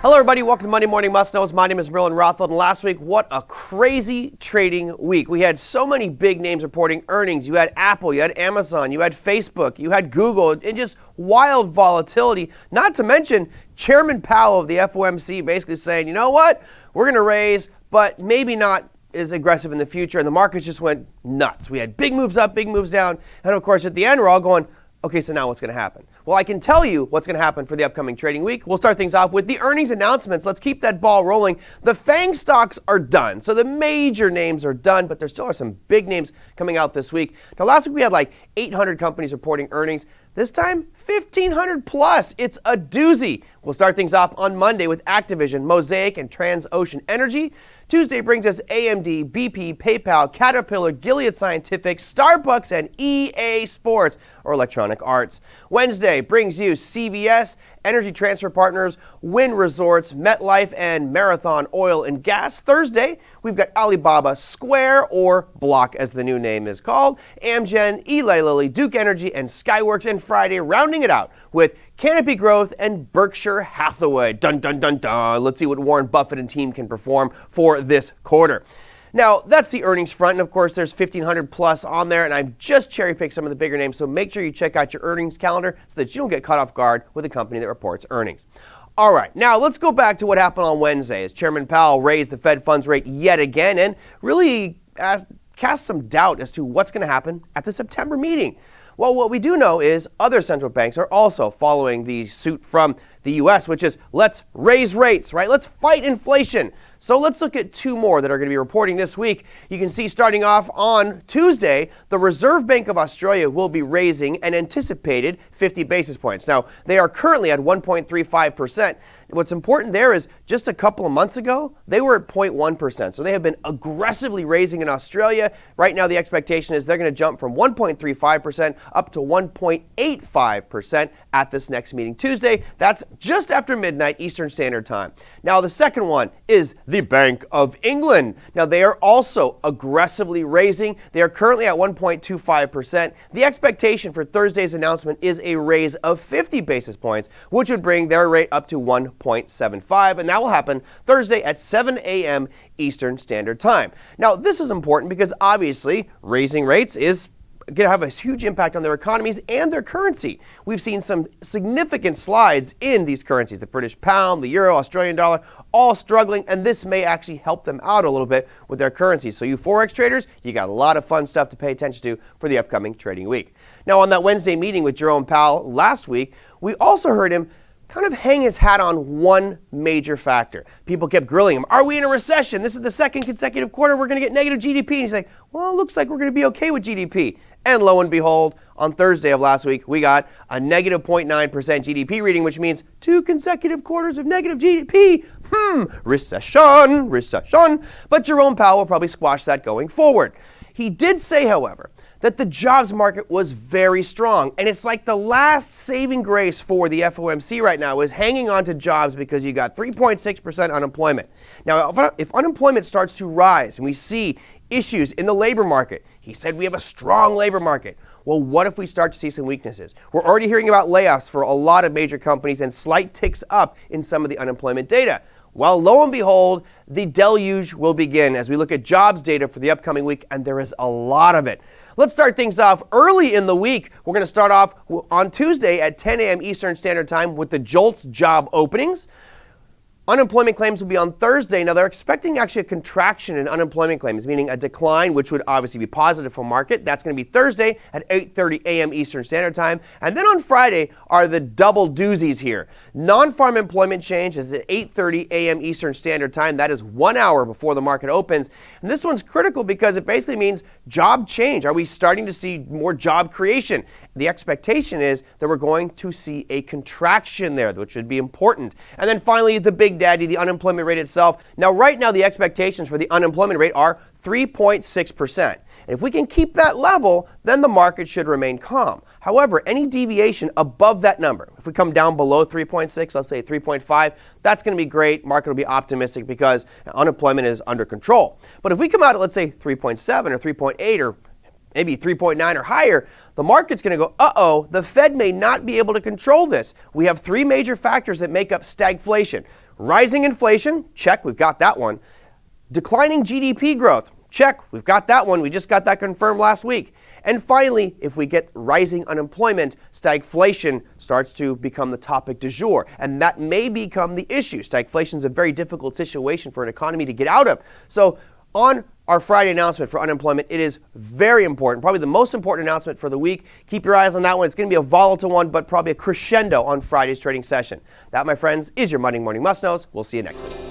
Hello everybody, welcome to Monday Morning Must Knows. My name is Merlin Rothfeld, and last week, what a crazy trading week. We had so many big names reporting earnings. You had Apple, you had Amazon, you had Facebook, you had Google, and just wild volatility. Not to mention Chairman Powell of the FOMC basically saying, you know what, we're going to raise, but maybe not as aggressive in the future, and the markets just went nuts. We had big moves up, big moves down, and of course at the end we're all going, okay, so now what's going to happen? Well, I can tell you what's going to happen for the upcoming trading week. We'll start things off with the earnings announcements. Let's keep that ball rolling. The FANG stocks are done. So the major names are done, but there still are some big names coming out this week. Now, last week we had like 800 companies reporting earnings. This time, 1,500 plus. It's a doozy. We'll start things off on Monday with Activision, Mosaic, and Transocean Energy. Tuesday brings us AMD, BP, PayPal, Caterpillar, Gilead Scientific, Starbucks, and EA Sports, or Electronic Arts. Wednesday brings you CVS, Energy Transfer Partners, Wynn Resorts, MetLife, and Marathon Oil and Gas. Thursday, we've got Alibaba, Square, or Block as the new name is called, Amgen, Eli Lilly, Duke Energy, and Skyworks. And Friday, rounding it out with Canopy Growth and Berkshire Hathaway. Dun, dun, dun, dun. Let's see what Warren Buffett and team can perform for this quarter. Now, that's the earnings front, and of course, there's 1,500 plus on there, and I've just cherry-picked some of the bigger names, so make sure you check out your earnings calendar so that you don't get caught off guard with a company that reports earnings. All right, now let's go back to what happened on Wednesday as Chairman Powell raised the Fed funds rate yet again and really cast some doubt as to what's going to happen at the September meeting. Well, what we do know is other central banks are also following the suit from the U.S., which is let's raise rates, right? Let's fight inflation. So let's look at two more that are going to be reporting this week. You can see starting off on Tuesday, the Reserve Bank of Australia will be raising an anticipated 50 basis points. Now, they are currently at 1.35%. What's important there is just a couple of months ago, they were at 0.1%. So they have been aggressively raising in Australia. Right now, the expectation is they're going to jump from 1.35% up to 1.85% at this next meeting Tuesday. That's just after midnight Eastern Standard Time. Now, the second one is the Bank of England. Now, they are also aggressively raising. They are currently at 1.25%. The expectation for Thursday's announcement is a raise of 50 basis points, which would bring their rate up to 1.75, and that will happen Thursday at 7 a.m. Eastern Standard Time. Now, this is important because obviously raising rates is going to have a huge impact on their economies and their currency. We've seen some significant slides in these currencies, the British pound, the euro, Australian dollar, all struggling, and this may actually help them out a little bit with their currencies. So you Forex traders, you got a lot of fun stuff to pay attention to for the upcoming trading week. Now, on that Wednesday meeting with Jerome Powell last week, we also heard him kind of hang his hat on one major factor. People kept grilling him. Are we in a recession? This is the second consecutive quarter we're going to get negative GDP. And he's like, well, it looks like we're going to be okay with GDP. And lo and behold, on Thursday of last week, we got a negative 0.9% GDP reading, which means 2 consecutive quarters of negative GDP. Recession. But Jerome Powell will probably squash that going forward. He did say, however, that the jobs market was very strong. And it's like the last saving grace for the FOMC right now is hanging on to jobs because you got 3.6% unemployment. Now, if unemployment starts to rise and we see issues in the labor market, he said we have a strong labor market. Well, what if we start to see some weaknesses? We're already hearing about layoffs for a lot of major companies and slight ticks up in some of the unemployment data. Well, lo and behold, the deluge will begin as we look at jobs data for the upcoming week, and there is a lot of it. Let's start things off early in the week. We're going to start off on Tuesday at 10 a.m. Eastern Standard Time with the JOLTS job openings. Unemployment claims will be on Thursday. Now, they're expecting actually a contraction in unemployment claims, meaning a decline, which would obviously be positive for market. That's going to be Thursday at 8:30 a.m. Eastern Standard Time. And then on Friday are the double doozies here. Non-farm employment change is at 8:30 a.m. Eastern Standard Time. That is 1 hour before the market opens. And this one's critical because it basically means job change. Are we starting to see more job creation? The expectation is that we're going to see a contraction there, which would be important. And then finally, the big daddy, the unemployment rate itself. Now, right now, the expectations for the unemployment rate are 3.6%. And if we can keep that level, then the market should remain calm. However, any deviation above that number, if we come down below 3.6, let's say 3.5, that's going to be great. Market will be optimistic because unemployment is under control. But if we come out at, let's say, 3.7 or 3.8 or maybe 3.9 or higher, the market's going to go, the Fed may not be able to control this. We have three major factors that make up stagflation: Rising inflation, check, we've got that one. Declining GDP growth, check, we've got that one. We just got that confirmed last week. And finally, if we get rising unemployment, stagflation starts to become the topic du jour, and that may become the issue. Stagflation is a very difficult situation for an economy to get out of. So on our Friday announcement for unemployment, it is very important, probably the most important announcement for the week. Keep your eyes on that one. It's going to be a volatile one, but probably a crescendo on Friday's trading session. That, my friends, is your Monday Morning Must-Knows. We'll see you next week.